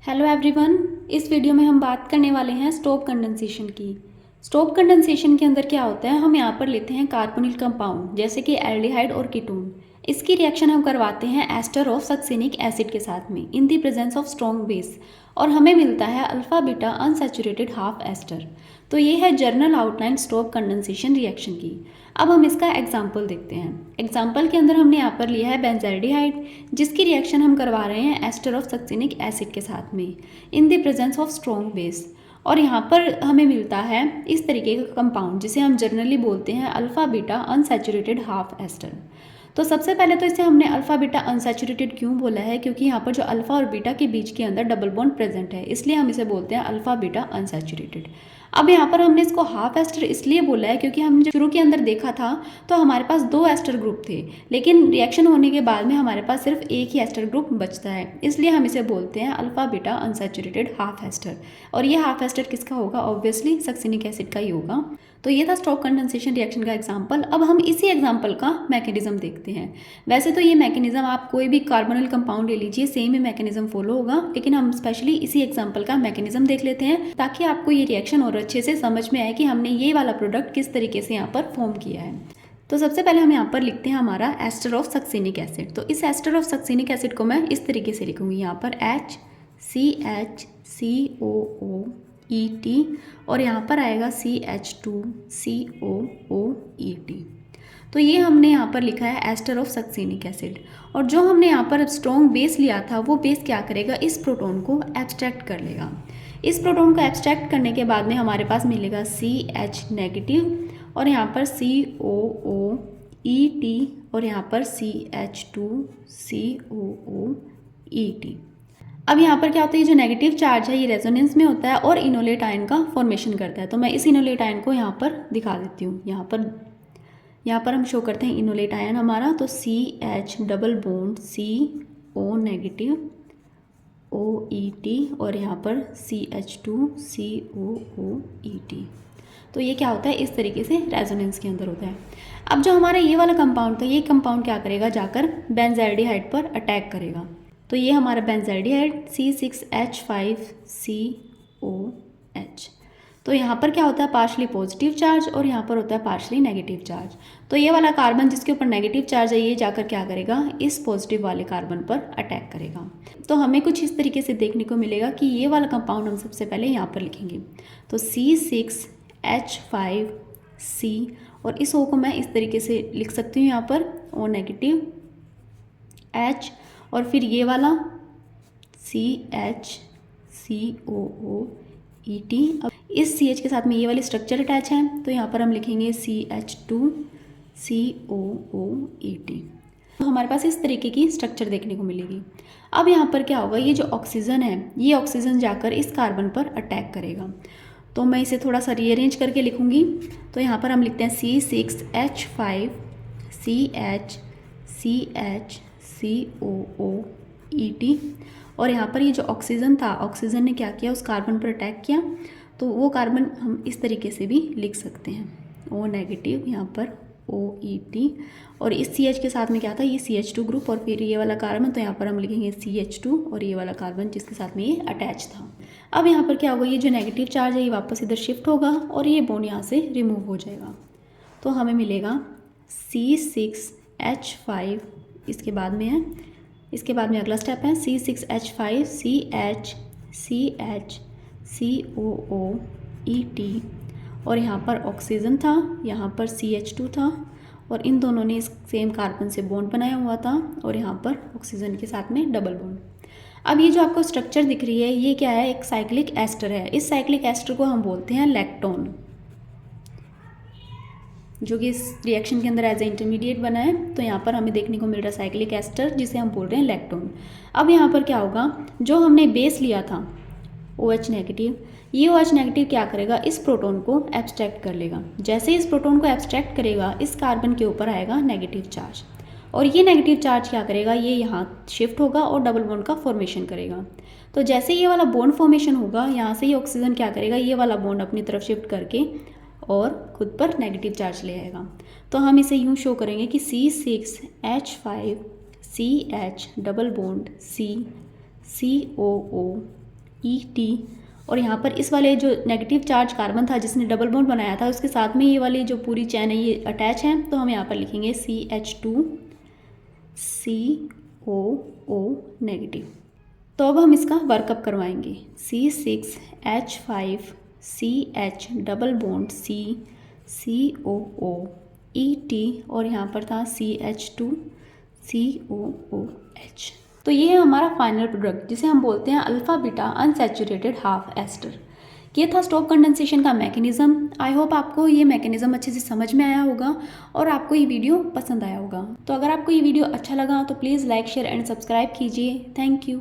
Hello everyone. इस video में हम बात करने वाले हैं स्टॉप कंडेंसेशन की। स्टॉप कंडेंसेशन के अंदर क्या होता है, हम यहाँ पर लेते हैं कार्बोनिल कंपाउंड जैसे कि एल्डिहाइड और कीटोन। इसकी रिएक्शन हम करवाते हैं एस्टर ऑफ सक्सिनिक एसिड के साथ में in the presence of strong base और हमें मिलता है alpha beta unsaturated half ester. तो ये है general outline Stobbe condensation reaction की। अब हम इसका एग्जाम्पल देखते हैं। एग्जाम्पल के अंदर हमने यहाँ पर लिया है बेंजल्डिहाइड जिसकी रिएक्शन हम करवा रहे हैं एस्टर ऑफ सक्सिनिक एसिड के साथ में in the presence of strong base और यहाँ पर हमें मिलता है इस तरीके का कंपाउंड जिसे हम जनरली बोलते हैं alpha beta unsaturated half ester. तो सबसे पहले तो इसे हमने अल्फा बीटा अनसैचुरेटेड क्यों बोला है, क्योंकि यहाँ पर जो अल्फा और बीटा के बीच के अंदर डबल बॉन्ड प्रेजेंट है, इसलिए हम इसे बोलते हैं अल्फा बीटा अनसैचुरेटेड। अब यहाँ पर हमने इसको हाफ एस्टर इसलिए बोला है क्योंकि हमने जो शुरू के अंदर देखा था तो हमारे पास 2 एस्टर ग्रुप थे, लेकिन रिएक्शन होने के बाद में हमारे पास सिर्फ एक ही एस्टर ग्रुप बचता है, इसलिए हम इसे बोलते हैं alpha beta unsaturated half ester. और ये हाफ एस्टर किसका होगा, ऑब्वियसली सक्सिनिक एसिड का ही होगा। तो ये था स्टॉप कंडेंसेशन रिएक्शन का एग्जाम्पल। अब हम इसी एग्जाम्पल का मैकेनिज्म देखते हैं। वैसे तो ये मैकेनिज्म आप कोई भी कार्बोनिल कंपाउंड ले लीजिए, सेम ही मैकेनिज्म फॉलो होगा, लेकिन हम स्पेशली इसी एग्जाम्पल का मैकेनिज्म देख लेते हैं ताकि आपको ये रिएक्शन और अच्छे से समझ में आए कि हमने ये वाला प्रोडक्ट किस तरीके से यहाँ पर फॉर्म किया है। तो सबसे पहले हम यहाँ पर लिखते हैं हमारा एस्टर ऑफ सक्सिनिक एसिड। तो इस एस्टर ऑफ सक्सिनिक एसिड को मैं इस तरीके से लिखूंगी, यहाँ पर HCHCOOET और यहाँ पर आएगा CH2COOET। तो ये हमने यहाँ पर लिखा है एस्टर ऑफ सक्सिनिक एसिड। और जो हमने यहाँ पर स्ट्रॉन्ग बेस लिया था वो बेस क्या करेगा, इस प्रोटॉन को एब्स्ट्रैक्ट कर लेगा। इस प्रोटॉन को एब्स्ट्रैक्ट करने के बाद में हमारे पास मिलेगा CH नेगेटिव और यहाँ पर COOET और यहाँ पर CH2COOET। अब यहाँ पर क्या होता है, ये जो नेगेटिव चार्ज है ये रेजोनेंस में होता है और इनोलेट आयन का फॉर्मेशन करता है। तो मैं इस इनोलेट आयन को यहाँ पर दिखा देती हूँ। यहाँ पर हम शो करते हैं इनोलेट आयन हमारा, तो CH double bond CO negative OET और यहाँ पर CH2COOET। तो ये क्या होता है, इस तरीके से रेजोनेंस के अंदर होता है। अब जो हमारा ये वाला कंपाउंड था, ये कंपाउंड क्या करेगा, जाकर बेंजल्डिहाइड पर अटैक करेगा। तो ये हमारा बेंजल्डिहाइड C6H5COH। तो यहाँ पर क्या होता है, पार्शली पॉजिटिव चार्ज और यहाँ पर होता है पार्शली नेगेटिव चार्ज। तो ये वाला कार्बन जिसके ऊपर नेगेटिव चार्ज है ये जाकर क्या करेगा, इस पॉजिटिव वाले कार्बन पर अटैक करेगा। तो हमें कुछ इस तरीके से देखने को मिलेगा कि ये वाला कंपाउंड हम सबसे पहले यहाँ पर लिखेंगे, तो C6H5C और इस O को मैं इस तरीके से लिख सकती हूँ यहाँ पर O नेगेटिव H और फिर ये वाला CHCOOET। अब इस CH के साथ में ये वाली स्ट्रक्चर अटैच है तो यहाँ पर हम लिखेंगे CH2COOET। तो हमारे पास इस तरीके की स्ट्रक्चर देखने को मिलेगी। अब यहाँ पर क्या होगा, ये जो ऑक्सीजन है ये ऑक्सीजन जाकर इस कार्बन पर अटैक करेगा। तो मैं इसे थोड़ा सा रीअरेंज करके लिखूँगी। तो यहाँ पर हम लिखते हैं C6H5CHCOOET और यहाँ पर ये जो ऑक्सीजन था, ऑक्सीजन ने क्या किया, उस कार्बन पर अटैक किया। तो वो कार्बन हम इस तरीके से भी लिख सकते हैं, O नेगेटिव यहाँ पर OET और इस CH के साथ में क्या था, ये CH2 ग्रुप और फिर ये वाला कार्बन, तो यहाँ पर हम लिखेंगे CH2 और ये वाला कार्बन जिसके साथ में ये अटैच था। अब यहाँ पर क्या होगा, ये जो नेगेटिव चार्ज है ये वापस इधर शिफ्ट होगा और ये बॉन्ड यहाँ से रिमूव हो जाएगा। तो हमें मिलेगा C6H5, इसके बाद में है, इसके बाद में अगला स्टेप है C6H5CHCOOET और यहाँ पर ऑक्सीजन था, यहाँ पर CH2 था और इन दोनों ने इस सेम कार्बन से बॉन्ड बनाया हुआ था और यहाँ पर ऑक्सीजन के साथ में डबल बॉन्ड। अब ये जो आपको स्ट्रक्चर दिख रही है ये क्या है, एक साइक्लिक एस्टर है। इस साइक्लिक एस्टर को हम बोलते हैं लैक्टोन, जो कि इस रिएक्शन के अंदर एज ए इंटरमीडिएट बना है। तो यहाँ पर हमें देखने को मिल रहा है साइक्लिक एस्टर जिसे हम बोल रहे हैं लैक्टोन। अब यहाँ पर क्या होगा, जो हमने बेस लिया था OH नेगेटिव, ये OH नेगेटिव क्या करेगा, इस प्रोटॉन को एब्स्ट्रैक्ट कर लेगा। जैसे इस प्रोटॉन को एब्स्ट्रैक्ट करेगा इस कार्बन के ऊपर आएगा नेगेटिव चार्ज और ये नेगेटिव चार्ज क्या करेगा, ये यहाँ शिफ्ट होगा और डबल बॉन्ड का फॉर्मेशन करेगा। तो जैसे ये वाला बॉन्ड फॉर्मेशन होगा, यहाँ से ये ऑक्सीजन क्या करेगा, ये वाला बॉन्ड अपनी तरफ शिफ्ट करके और खुद पर नेगेटिव चार्ज ले आएगा। तो हम इसे यूँ शो करेंगे कि C6H5CH double bond CCOO ET, और यहाँ पर इस वाले जो नेगेटिव चार्ज कार्बन था जिसने डबल बॉन्ड बनाया था उसके साथ में ये वाली जो पूरी चैन है ये अटैच है, तो हम यहाँ पर लिखेंगे CH2 COO नेगेटिव। तो अब हम इसका वर्कअप करवाएंगे। C6H5 CH double bond C COO ET, और यहाँ पर था CH2 COOH। तो ये है हमारा फाइनल प्रोडक्ट जिसे हम बोलते हैं alpha beta unsaturated half ester. ये था स्टॉप कंडेंसेशन का मैकेनिज़्म। आई होप आपको ये मैकेनिज़्म अच्छे से समझ में आया होगा और आपको ये वीडियो पसंद आया होगा। तो अगर आपको ये वीडियो अच्छा लगा तो please like share and subscribe कीजिए। Thank you.